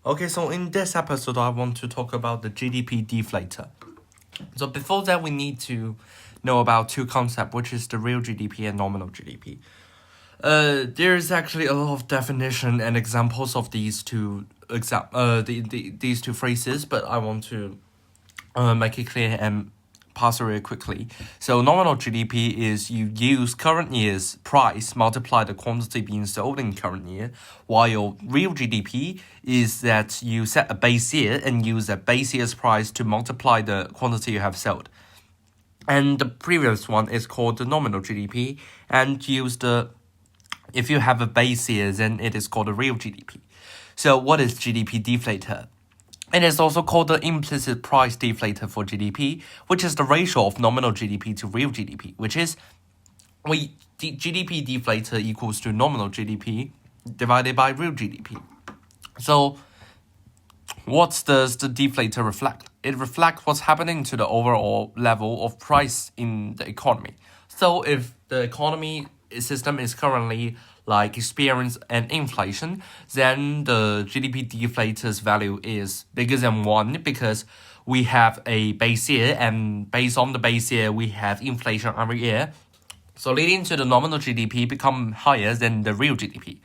Okay, so in this episode, I want to talk about the GDP deflator. So before that, we need to know about two concepts, which is the real GDP and nominal GDP. There's actually a lot of definition and examples of these two these two phrases, but I want to make it clear and pass through it quickly. So nominal GDP is you use current year's price multiply the quantity being sold in current year, while real GDP is that you set a base year and use that base year's price to multiply the quantity you have sold. And the previous one is called the nominal GDP, and if you have a base year, then it is called the real GDP. So what is GDP deflator? It is also called the implicit price deflator for GDP, which is the ratio of nominal GDP to real GDP, which is GDP deflator equals to nominal GDP divided by real GDP. So what does the deflator reflect? It reflects what's happening to the overall level of price in the economy. So if the economy system is currently experience an inflation, then the GDP deflator's value is bigger than 1 because we have a base year, and based on the base year, we have inflation every year. So leading to the nominal GDP become higher than the real GDP.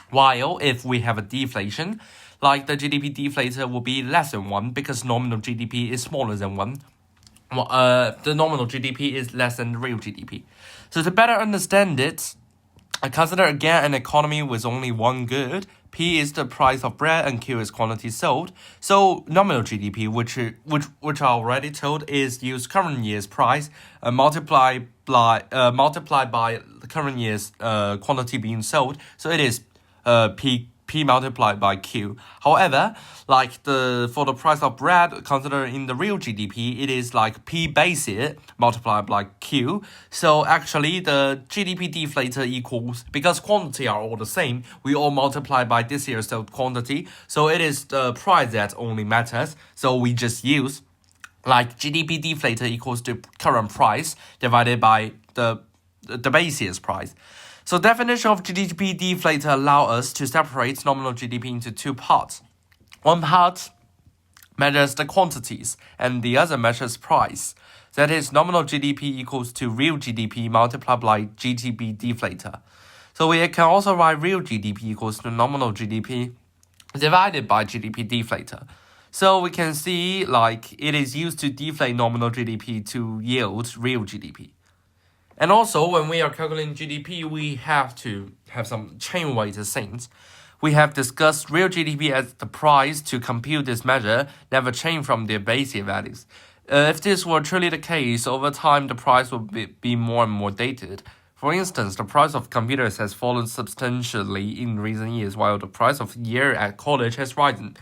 While if we have a deflation, the GDP deflator will be less than 1 because nominal GDP is smaller than 1. The nominal GDP is less than the real GDP. So to better understand it, I consider again an economy with only one good. P is the price of bread and Q is quantity sold. So nominal GDP, which I already told, is use current year's price multiplied by the current year's quantity being sold. So it is P multiplied by Q. However, for the price of bread, consider in the real GDP, it is P base year multiplied by Q. So actually, the GDP deflator equals, because quantity are all the same, we all multiply by this year's sold quantity. So it is the price that only matters. So we just use GDP deflator equals to current price divided by the base year's price. So definition of GDP deflator allow us to separate nominal GDP into two parts. One part measures the quantities and the other measures price. That is, nominal GDP equals to real GDP multiplied by GDP deflator. So we can also write real GDP equals to nominal GDP divided by GDP deflator. So we can see it is used to deflate nominal GDP to yield real GDP. And also, when we are calculating GDP, we have to have some chain weighted things. We have discussed real GDP as the price to compute this measure never change from their base year values. If this were truly the case, over time the price will be more and more dated. For instance, the price of computers has fallen substantially in recent years, while the price of year at college has risen.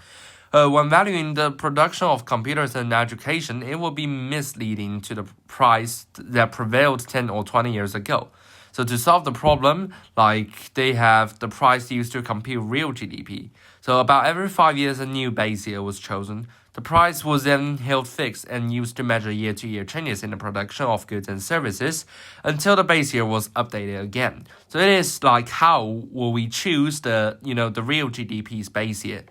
When valuing the production of computers and education, it will be misleading to the price that prevailed 10 or 20 years ago. So to solve the problem, they have the price used to compute real GDP. So about every 5 years, a new base year was chosen. The price was then held fixed and used to measure year-to-year changes in the production of goods and services until the base year was updated again. So it is how will we choose the real GDP's base year?